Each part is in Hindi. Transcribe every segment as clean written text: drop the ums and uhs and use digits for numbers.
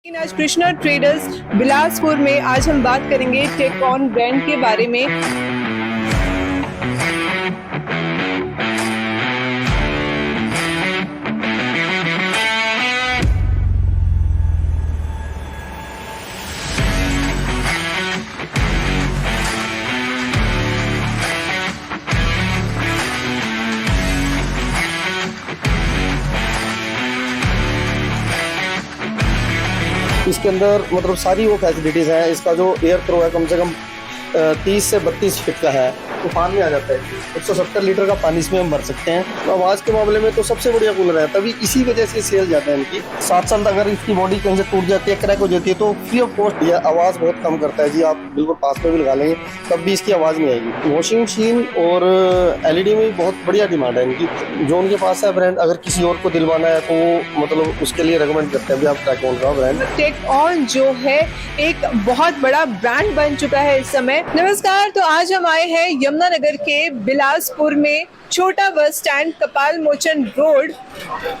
आज कृष्णा ट्रेडर्स बिलासपुर में आज हम बात करेंगे टेक ऑन ब्रांड के बारे में। इसके अंदर मतलब सारी वो फैसिलिटीज़ हैं। इसका जो एयर थ्रो है कम से कम 30 से 32 फीट का है। तूफान में आ जाता है। 170 लीटर का पानी इसमें हम भर सकते हैं। तो आवाज़ के मामले में तो सबसे बढ़िया कूलर है, तभी इसी वजह से सेल जाता है इनकी। 7 साल तक अगर इसकी बॉडी कहीं से टूट जाती है, क्रैक हो जाती है, तो फ्री ऑफ कॉस्ट ये आवाज़ बहुत कम करता है जी। आप बिल्कुल पास में भी लगा लेंगे तब भी इसकी आवाज़ नहीं आएगी। वॉशिंग मशीन और LED में बहुत बढ़िया डिमांड है इनकी। जो उनके पास है ब्रांड, अगर किसी और को दिलवाना है तो वो मतलब उसके लिए रिकमेंड करते हैं भी आप टेक ऑन का ब्रांड। टेक ऑन जो है एक बहुत बड़ा ब्रांड बन चुका है इस समय। नमस्कार, तो आज हम आए हैं यमुनानगर के बिलासपुर में छोटा bus stand Kapal Mochan road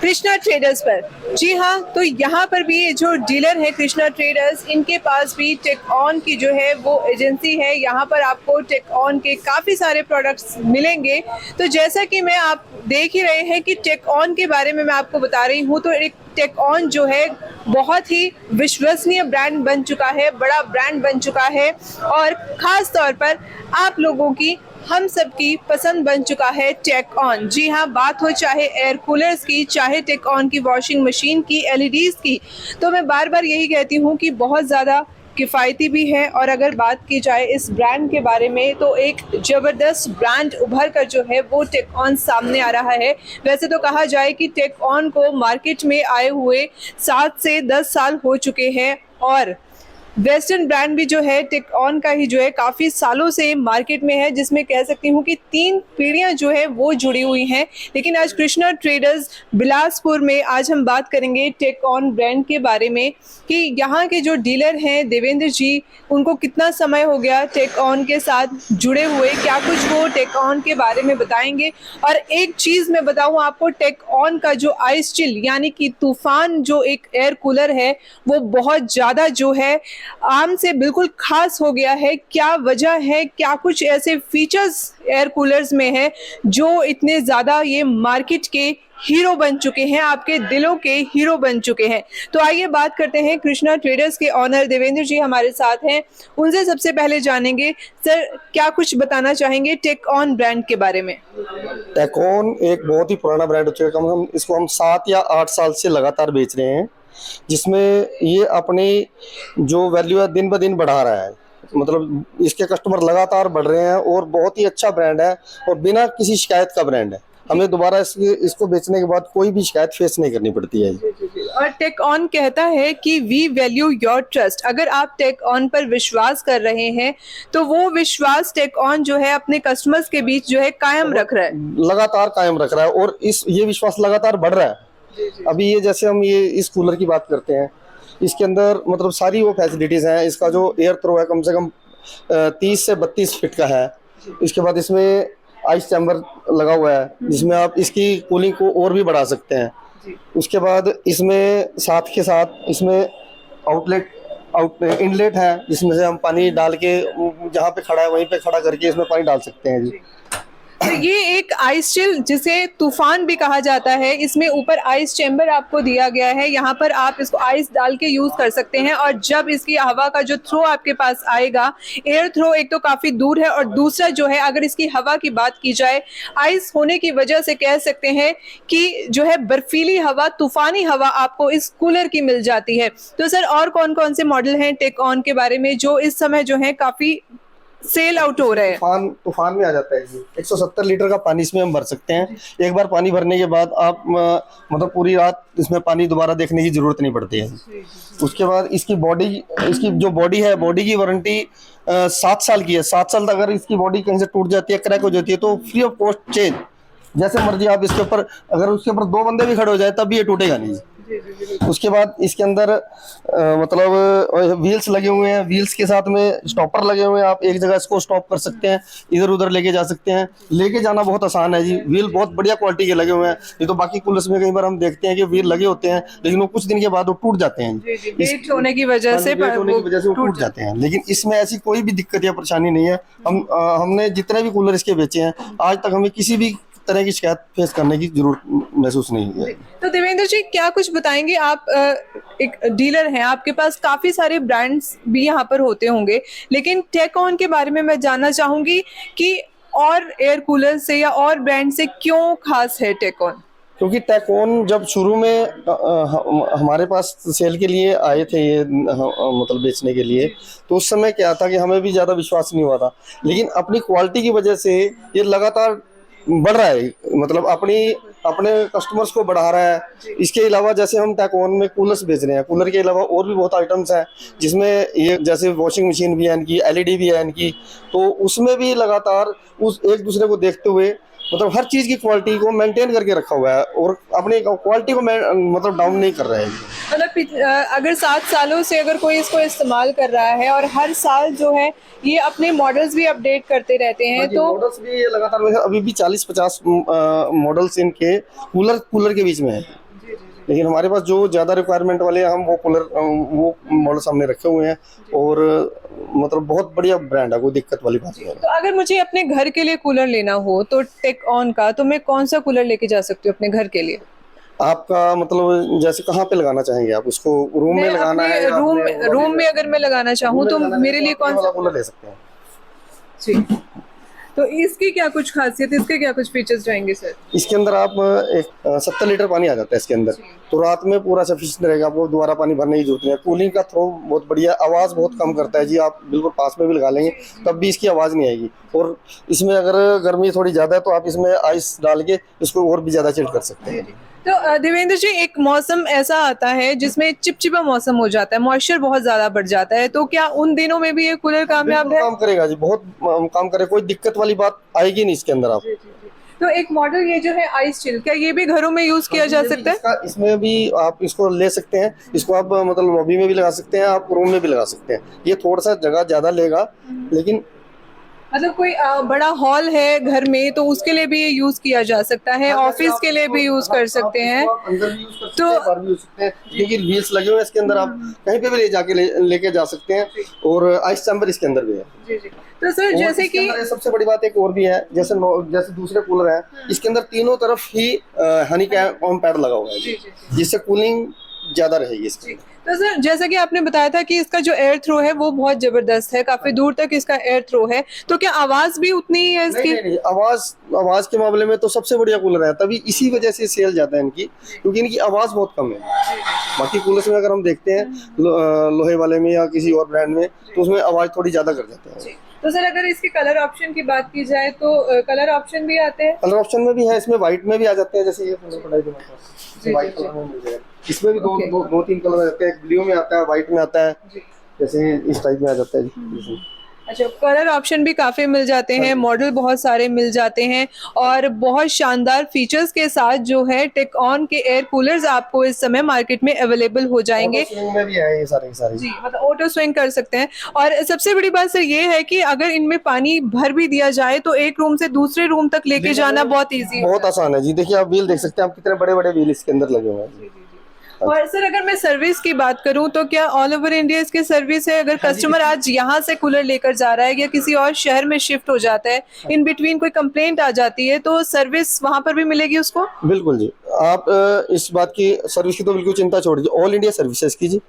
Krishna traders पर। जी हाँ, तो यहाँ पर भी जो डीलर है कृष्णा ट्रेडर्स, इनके पास भी टेक ऑन की जो है वो एजेंसी है। यहाँ पर आपको टेक ऑन के काफ़ी सारे प्रोडक्ट्स मिलेंगे। तो जैसा कि मैं आप देख ही रहे हैं कि टेक ऑन के बारे में मैं आपको बता रही हूँ, तो एक टेक ऑन जो है बहुत ही विश्वसनीय ब्रांड बन चुका है, बड़ा ब्रांड बन चुका है और ख़ास तौर पर आप लोगों की, हम सब की पसंद बन चुका है टेक ऑन। जी हाँ, बात हो चाहे एयर कूलर्स की, चाहे टेक ऑन की वॉशिंग मशीन की, LEDs की, तो मैं बार बार यही कहती हूँ कि बहुत ज़्यादा किफ़ायती भी है। और अगर बात की जाए इस ब्रांड के बारे में, तो एक ज़बरदस्त ब्रांड उभर कर जो है वो टेक ऑन सामने आ रहा है। वैसे तो कहा जाए कि टेक ऑन को मार्केट में आए हुए 7 से 10 साल हो चुके हैं और वेस्टर्न ब्रांड भी जो है टेक ऑन का ही जो है काफ़ी सालों से मार्केट में है, जिसमें कह सकती हूँ कि 3 पीढ़ियाँ जो है वो जुड़ी हुई हैं। लेकिन आज कृष्णा ट्रेडर्स बिलासपुर में आज हम बात करेंगे टेक ऑन ब्रांड के बारे में कि यहाँ के जो डीलर हैं देवेंद्र जी, उनको कितना समय हो गया टेक ऑन के साथ जुड़े हुए, क्या कुछ वो टेक ऑन के बारे में बताएंगे। और एक चीज़ मैं बताऊँ आपको, टेक ऑन का जो आइस चिल यानी कि तूफान जो एक एयर कूलर है, वो बहुत ज़्यादा जो है आम से बिल्कुल खास हो गया है। क्या वजह है, क्या कुछ ऐसे फीचर्स एयर कूलर्स में है जो इतने ज़्यादा ये मार्केट के हीरो बन चुके हैं, आपके दिलों के हीरो बन चुके हैं। तो आइए बात करते हैं, कृष्णा ट्रेडर्स के ऑनर देवेंद्र जी हमारे साथ हैं, उनसे सबसे पहले जानेंगे सर क्या कुछ बताना चाहेंगे टेक ऑन ब्रांड के बारे में। टेक ऑन एक बहुत ही पुराना ब्रांड हो चुका है। कम से कम इसको हम 7 या 8 साल से लगातार बेच रहे हैं, जिसमें ये अपनी जो वैल्यू है दिन ब दिन बढ़ा रहा है। मतलब इसके कस्टमर लगातार बढ़ रहे हैं और बहुत ही अच्छा ब्रांड है और बिना किसी शिकायत का ब्रांड है। हमें दोबारा इसको बेचने के बाद कोई भी शिकायत फेस नहीं करनी पड़ती है। और टेक ऑन कहता है कि वी वैल्यू योर ट्रस्ट। अगर आप टेक ऑन पर विश्वास कर रहे हैं तो वो विश्वास टेक ऑन जो है अपने कस्टमर्स के बीच जो है कायम रख रहा है, लगातार कायम रख रहा है और ये विश्वास लगातार बढ़ रहा है। अभी ये जैसे हम ये इस कूलर की बात करते हैं, इसके अंदर मतलब सारी वो फैसिलिटीज़ हैं। इसका जो एयर थ्रो है कम से कम 30 से 32 फीट का है। इसके बाद इसमें आइस चैम्बर लगा हुआ है, जिसमें आप इसकी कूलिंग को और भी बढ़ा सकते हैं। उसके बाद इसमें साथ के साथ इसमें इनलेट है, जिसमें से हम पानी डाल के जहाँ पे खड़ा है वहीं पे खड़ा करके इसमें पानी डाल सकते हैं जी। तो ये एक आइस चिल जिसे तूफान भी कहा जाता है, इसमें ऊपर आइस चैम्बर आपको दिया गया है। यहाँ पर आप इसको आइस डाल के यूज कर सकते हैं और जब इसकी हवा का जो थ्रो आपके पास आएगा, एयर थ्रो एक तो काफी दूर है और दूसरा जो है अगर इसकी हवा की बात की जाए, आइस होने की वजह से कह सकते हैं कि जो है बर्फीली हवा, तूफानी हवा आपको इस कूलर की मिल जाती है। तो सर और कौन कौन से मॉडल हैं टेक ऑन के बारे में जो इस समय जो है काफी सेल आउट हो रहे हैं? तूफान में आ जाता है जी। 170 लीटर का पानी इसमें हम भर सकते हैं। एक बार पानी भरने के बाद आप मतलब पूरी रात इसमें पानी दोबारा देखने की जरूरत नहीं पड़ती है। उसके बाद इसकी जो बॉडी है, बॉडी की वारंटी 7 साल की है। 7 साल तक अगर इसकी बॉडी कहीं से टूट जाती है, क्रैक हो जाती है, तो फ्री ऑफ कॉस्ट चेंज, जैसे मर्जी आप इसके ऊपर, अगर उसके ऊपर 2 बंदे भी खड़े हो जाए तब भी ये टूटेगा नहीं। उसके बाद इसके अंदर मतलब व्हील्स लगे हुए हैं, व्हील्स के साथ में स्टॉपर लगे हुए हैं। आप एक जगह इसको स्टॉप कर सकते हैं, इधर उधर लेके जा सकते हैं। लेके जाना बहुत आसान है जी। व्हील बहुत बढ़िया क्वालिटी के लगे हुए हैं। ये तो बाकी कूलर्स में कई बार हम देखते हैं कि व्हील लगे होते हैं लेकिन वो कुछ दिन के बाद वो टूट जाते हैं। वेट होने की वजह से वो टूट जाते हैं। लेकिन इसमें ऐसी कोई भी दिक्कत या परेशानी नहीं है। हमने जितने भी कूलर इसके बेचे हैं आज तक हमें किसी भी तरह की शिकायत फेस करने की जरूरत महसूस नहीं हुई है। तो देवेंद्र जी क्या कुछ बताएंगे, आप एक डीलर हैं, आपके पास काफी सारे ब्रांड्स भी यहाँ पर होते होंगे, लेकिन टेकऑन के बारे में मैं जानना चाहूंगी कि और एयर कूलर से या और ब्रांड से क्यों खास है टेकऑन? क्योंकि टेकऑन जब शुरू में हमारे पास सेल के लिए आए थे ये मतलब बेचने के लिए, तो उस समय क्या था कि हमें भी ज़्यादा विश्वास नहीं हुआ था। लेकिन अपनी क्वालिटी की वजह से ये लगातार बढ़ रहा है, मतलब अपने कस्टमर्स को बढ़ा रहा है। इसके अलावा जैसे हम टेकऑन में कूलर्स बेच रहे हैं, कूलर के अलावा और भी बहुत आइटम्स हैं जिसमें ये जैसे वॉशिंग मशीन भी है इनकी, एलईडी भी है इनकी, तो उसमें भी लगातार उस एक दूसरे को देखते हुए मतलब हर चीज़ की क्वालिटी को मेंटेन करके रखा हुआ है और अपनी क्वालिटी को मतलब डाउन नहीं कर रहा है। मतलब अगर 7 सालों से अगर कोई इसको इस्तेमाल कर रहा है और हर साल जो है ये अपने मॉडल्स भी अपडेट करते रहते हैं, तो मॉडल्स भी लगातार अभी भी 40-50 मॉडल्स इनके कूलर के बीच में है। लेकिन हमारे पास जो ज़्यादा रिक्वायरमेंट वाले हैं हम वो मॉडल्स हमने रखे हुए हैं और मतलब बहुत बढ़िया ब्रांड है, कोई दिक्कत वाली बात नहीं है। तो अगर मुझे अपने घर के लिए कूलर लेना हो तो टेकऑन का, तो मैं कौन सा कूलर लेके जा सकती हूँ अपने घर के लिए? आपका मतलब जैसे कहाँ पे लगाना चाहेंगे आप इसको? रूम में लगाना है या रूम में अगर मैं लगाना चाहूँ तो मेरे लिए कौन सा कूलर ले सकते हैं? जी, तो इसकी क्या कुछ खासियत, इसके क्या कुछ फीचर्स रहेंगे सर? इसके अंदर आप एक 70 लीटर पानी आ जाता है इसके अंदर, तो रात में पूरा सफिशिएंट रहेगा, आपको दोबारा पानी भरने की जरूरत नहीं है। कूलिंग का थ्रो बहुत बढ़िया, आवाज़ बहुत कम करता है जी। आप बिल्कुल पास में भी लगा लेंगे तब भी इसकी आवाज़ नहीं आएगी। और इसमें अगर गर्मी थोड़ी ज़्यादा है तो आप इसमें आइस डाल के इसको और भी ज़्यादा चिल्ड कर सकते हैं। तो देवेंद्र जी एक मौसम ऐसा आता है जिसमें चिपचिपा मौसम हो जाता है, मॉइस्चर बहुत ज्यादा बढ़ जाता है, तो क्या उन दिनों में भी ये कूलर कामयाब है? काम करेगा जी, बहुत काम करेगा, कोई दिक्कत वाली बात आएगी नहीं इसके अंदर। आप तो एक मॉडल ये जो है आइस चिल, क्या ये भी घरों में यूज किया जा सकता है? इसमें भी आप इसको ले सकते हैं। इसको आप मतलब लॉबी में भी लगा सकते हैं, आप रूम में भी लगा सकते हैं। ये थोड़ा सा जगह ज्यादा लेगा, लेकिन मतलब कोई बड़ा हॉल है घर में तो उसके लिए भी ये यूज किया जा सकता है, ऑफिस के लिए भी यूज कर सकते हैं। अंदर भी यूज कर सकते हैं, बाहर भी यूज सकते हैं, क्योंकि व्हील्स लगे हुए हैं इसके अंदर, आप कहीं पे भी लेके जा सकते हैं। और आइस चैम्बर इसके अंदर भी है। जी जी। तो सर जैसे कि सबसे बड़ी बात एक और भी है, जैसे दूसरे कूलर है इसके अंदर तीनों तरफ ही हनी कॉम पैड लगा हुआ है, जिससे कूलिंग ज्यादा रहेगी इसकी। तो सर जैसा कि आपने बताया था कि इसका जो एयर थ्रो है वो बहुत जबरदस्त है, काफी दूर तक इसका एयर थ्रो है, तो क्या आवाज भी उतनी ही है इसकी? नहीं, आवाज के मामले में तो सबसे बढ़िया कूलर है, तभी इसी वजह से सेल जाता है इनकी, क्योंकि इनकी आवाज बहुत कम है। बाकी कूलर्स में अगर हम देखते हैं लोहे वाले में या किसी और ब्रांड में, तो उसमें आवाज थोड़ी ज्यादा कर जाते हैं। तो सर अगर इसके कलर ऑप्शन की बात की जाए तो कलर ऑप्शन भी आते हैं? कलर ऑप्शन में भी है, इसमें व्हाइट में भी आ जाते हैं। जैसे ये व्हाइट कलर में मिल जाएगा, इसमें भी दो तीन कलर आ जाते हैं, एक ब्लू में आता है, व्हाइट में आता है, जैसे इस टाइप में आ जाता है। अच्छा, कलर ऑप्शन भी काफी मिल जाते हैं, मॉडल बहुत सारे मिल जाते हैं और बहुत शानदार फीचर्स के साथ जो है टेकऑन के एयर कूलर्स आपको इस समय मार्केट में अवेलेबल हो जाएंगे। में भी है ये सारे जी, मतलब ऑटो स्विंग कर सकते हैं। और सबसे बड़ी बात सर ये है कि अगर इनमें पानी भर भी दिया जाए तो एक रूम से दूसरे रूम तक लेके जाना बहुत ईजी, बहुत आसान है जी। देखिए आप व्हील देख सकते हैं, आप कितने बड़े बड़े व्हील इसके अंदर लगे हुए हैं। और सर अगर मैं सर्विस की बात करूं तो क्या ऑल ओवर इंडिया इसकी सर्विस है? अगर कस्टमर आज यहाँ से कूलर लेकर जा रहा है या किसी और शहर में शिफ्ट हो जाता है, इन बिटवीन कोई कंप्लेंट आ जाती है, तो सर्विस वहाँ पर भी मिलेगी उसको? बिल्कुल जी, आप इस बात की सर्विस की तो बिल्कुल चिंता छोड़ दीजिए, ऑल इंडिया सर्विस है इसकी जी।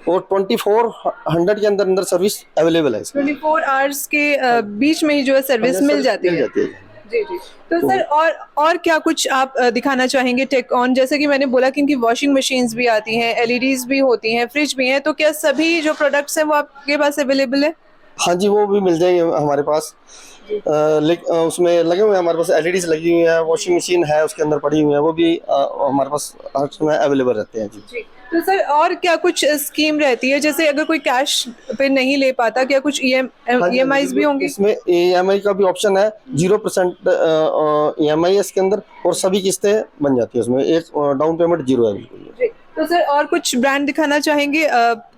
और 2400 के अंदर सर्विस अवेलेबल है। 24 आवर्स के बीच में ही जो है सर्विस मिल जाती है। जी जी। तो सर और क्या कुछ आप दिखाना चाहेंगे टेकऑन? जैसे कि मैंने बोला कि इनकी वॉशिंग मशीन्स भी आती हैं, एलईडीज भी होती हैं, फ्रिज भी हैं, तो क्या सभी जो प्रोडक्ट्स हैं वो आपके पास अवेलेबल है? हाँ जी, वो भी मिल जाएंगे हमारे पास। उसमें लगे हुए हैं हमारे पास, एलईडीज लगी हुई है, वॉशिंग मशीन है उसके अंदर पड़ी हुई है, वो भी हमारे पास हर समय अवेलेबल रहते हैं जी। तो सर और क्या कुछ स्कीम रहती है, जैसे अगर कोई कैश पे नहीं ले पाता, क्या कुछ EMIs भी होंगे? इसमें EMI का भी ऑप्शन है, 0% EMI है इसके अंदर, और सभी किस्तें बन जाती है उसमें, एक डाउन पेमेंट 0 है बिल्कुल। तो सर और कुछ ब्रांड दिखाना चाहेंगे,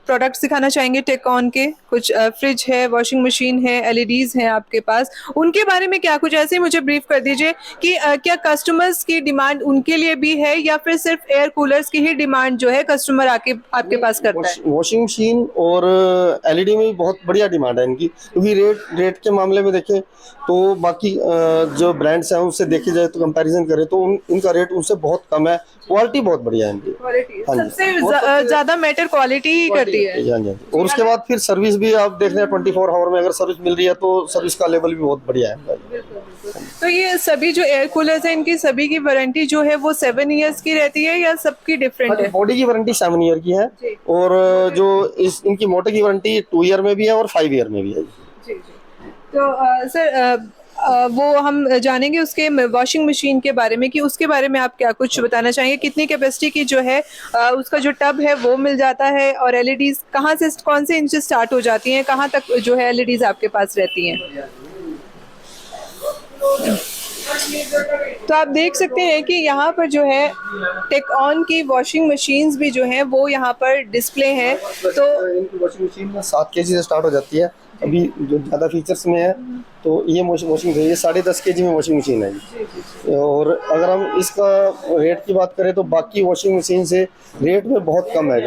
प्रोडक्ट्स दिखाना चाहेंगे टेकऑन के? कुछ फ्रिज है, वॉशिंग मशीन है, एलईडीज हैं आपके पास, उनके बारे में क्या कुछ ऐसे ही मुझे ब्रीफ कर दीजिए कि क्या कस्टमर्स की डिमांड उनके लिए भी है या फिर सिर्फ एयर कूलर्स की ही डिमांड जो है कस्टमर आके आपके पास करता है? वॉशिंग मशीन और एलईडी में भी बहुत बढ़िया डिमांड है इनकी, क्योंकि रेट के मामले में देखें तो बाकी जो ब्रांड्स हैं उनसे देखे जाए तो कंपैरिजन करें तो इनका रेट उनसे बहुत कम है, क्वालिटी बहुत बढ़िया है इनकी। क्वालिटी हाँ जी, सबसे ज्यादा मैटर क्वालिटी ही करती है। हाँ जी। और उसके बाद फिर सर्विस भी आप देख रहे हैं 24 आवर में अगर सर्विस मिल रही है तो सर्विस का लेवल भी बहुत बढ़िया है। तो ये सभी जो एयर कूलर्स हैं इनकी सभी की वारंटी जो है वो 7 इयर्स की रहती है या सबकी डिफरेंट है? बॉडी की वारंटी 7 ईयर की है और जो इनकी मोटर की वारंटी 2 ईयर में भी है और 5 ईयर में भी है। जी जी। तो सर वो हम जानेंगे उसके वॉशिंग मशीन के बारे में कि उसके बारे में आप क्या कुछ बताना चाहेंगे, कितनी कैपेसिटी की जो है उसका जो टब है वो मिल जाता है और एलईडीज कहाँ से कौन से इंच से स्टार्ट हो जाती हैं, कहाँ तक जो है एलईडीज आपके पास रहती हैं? तो आप देख सकते हैं कि यहाँ पर जो है टेकऑन की वॉशिंग मशीन्स भी जो हैं वो यहाँ पर डिस्प्ले हैं। तो इनकी वॉशिंग मशीन 7 केजी से स्टार्ट हो जाती है। अभी जो ज़्यादा फीचर्स में है तो ये वॉशिंग मशीन ये 10.5 केजी में वॉशिंग मशीन है जी। और अगर हम इसका रेट की बात करें तो बाकी वॉशिंग मशीन से रेट में बहुत कम है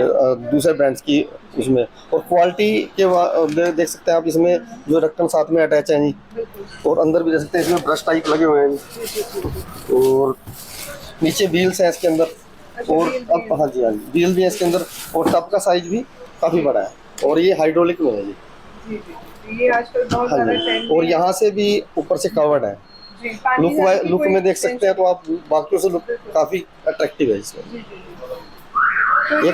दूसरे ब्रांड्स की उसमें। और क्वालिटी के देख सकते हैं आप, इसमें जो ढक्कन साथ में अटैच है जी और अंदर भी देख सकते हैं इसमें ब्रश टाइप लगे हुए हैं और नीचे व्हील्स हैं इसके अंदर और अब हाँ जी व्हील भी है इसके अंदर और टब का साइज भी काफ़ी बड़ा है और ये हाइड्रोलिक में है जी। ये आजकल बहुत हाँ ज़्यादा जी, ट्रेंड और यहाँ से भी ऊपर से कवर्ड है। लुक में देख सकते हैं तो आप बाकियों से लुक काफ़ी अट्रैक्टिव है इसमें। तो ये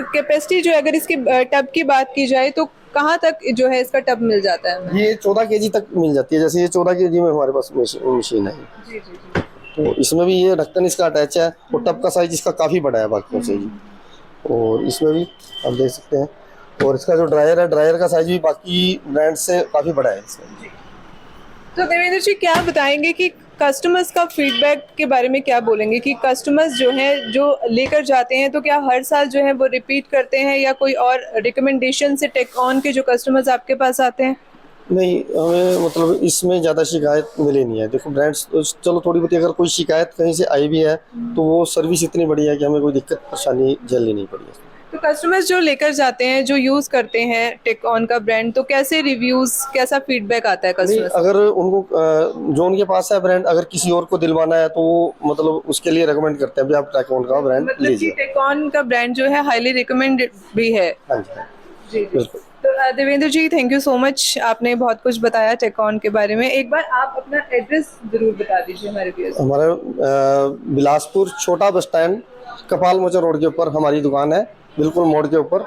कैपेसिटी जो है अगर इसकी टब की बात की जाए तो कहाँ तक जो है इसका टब मिल जाता है? ये 14 केजी तक मिल जाती है, जैसे ये 14 केजी में हमारे पास मशीन है। जी जी जी। तो इसमें भी ये ढक्कन इसका अटैच है और टब का साइज इसका काफ़ी बड़ा है बाकियों से जी। और इसमें भी आप देख सकते हैं और इसका जो ड्रायर है ड्रायर का साइज भी बाकी ब्रांड से काफ़ी बड़ा है इसमें। तो देवेंद्र जी क्या बताएंगे कि कस्टमर्स का फीडबैक के बारे में क्या बोलेंगे कि कस्टमर्स जो हैं जो लेकर जाते हैं तो क्या हर साल जो है वो रिपीट करते हैं या कोई और रिकमेंडेशन से टेकऑन के जो कस्टमर्स आपके पास आते हैं? नहीं, हमें मतलब इसमें ज़्यादा शिकायत मिली नहीं है। देखो ब्रांड्स चलो थोड़ी बहुत अगर कोई शिकायत कहीं से आई भी है तो वो सर्विस इतनी बढ़िया है कि हमें कोई दिक्कत परेशानी झेलनी नहीं पड़ी है। तो कस्टमर्स जो लेकर जाते हैं जो यूज़ करते हैं टेकऑन का ब्रांड तो कैसे रिव्यूज़ कैसा फीडबैक आता है कस्टमर्स? अगर उनको जो उनके पास है ब्रांड अगर किसी और को दिलवाना है तो वो मतलब उसके लिए रेकमेंड करते हैं भी आप टेकऑन का ब्रांड मतलब लीजिए। टेकऑन का ब्रांड जो है हाईली रिकमेंडेड भी है। हाँ जी बिल्कुल। तो देवेंद्र जी थैंक यू सो मच, आपने बहुत कुछ बताया टेकऑन के बारे में। एक बार आप अपना एड्रेस जरूर बता दीजिए हमारे व्यूअर्स। हमारा बिलासपुर छोटा bus stand Kapal Mochan road के ऊपर हमारी दुकान है, बिल्कुल मोड़ के ऊपर।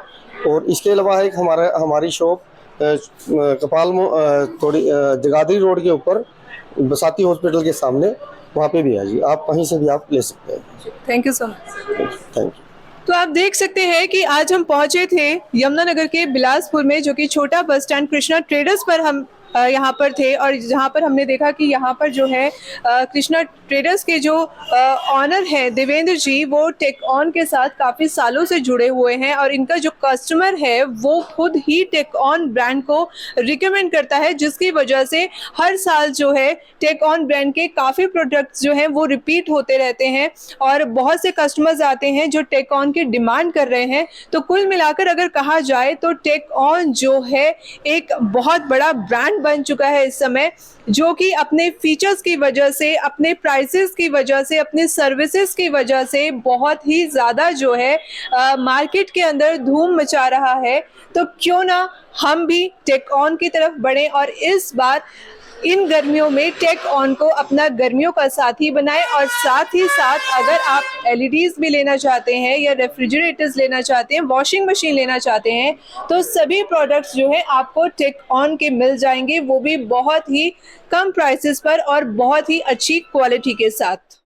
और इसके अलावा एक हमारी शॉप थोड़ी जगाधरी रोड के ऊपर बसाती हॉस्पिटल के सामने, वहाँ पे भी है जी। आप कहीं से भी आप ले सकते हैं। Thank you so much. Thank you. तो आप देख सकते हैं कि आज हम पहुंचे थे यमुनानगर के बिलासपुर में, जो कि छोटा बस स्टैंड कृष्णा ट्रेडर्स पर हम यहाँ पर थे और जहाँ पर हमने देखा कि यहाँ पर जो है कृष्णा ट्रेडर्स के जो ऑनर हैं देवेंद्र जी वो टेकऑन के साथ काफ़ी सालों से जुड़े हुए हैं और इनका जो कस्टमर है वो खुद ही टेकऑन ब्रांड को रिकमेंड करता है, जिसकी वजह से हर साल जो है टेकऑन ब्रांड के काफ़ी प्रोडक्ट्स जो हैं वो रिपीट होते रहते हैं और बहुत से कस्टमर्स आते हैं जो टेकऑन की डिमांड कर रहे हैं। तो कुल मिलाकर अगर कहा जाए तो टेकऑन जो है एक बहुत बड़ा ब्रांड बन चुका है इस समय, जो कि अपने फीचर्स की वजह से, अपने प्राइसेस की वजह से, अपने सर्विसेज की वजह से बहुत ही ज़्यादा जो है मार्केट के अंदर धूम मचा रहा है। तो क्यों ना हम भी टेकऑन की तरफ बढ़ें और इस बार इन गर्मियों में टेकऑन को अपना गर्मियों का साथी बनाएं। और साथ ही साथ अगर आप एलईडीज भी लेना चाहते हैं या रेफ्रिजरेटर्स लेना चाहते हैं, वॉशिंग मशीन लेना चाहते हैं, तो सभी प्रोडक्ट्स जो है आपको टेकऑन के मिल जाएंगे, वो भी बहुत ही कम प्राइसेस पर और बहुत ही अच्छी क्वालिटी के साथ।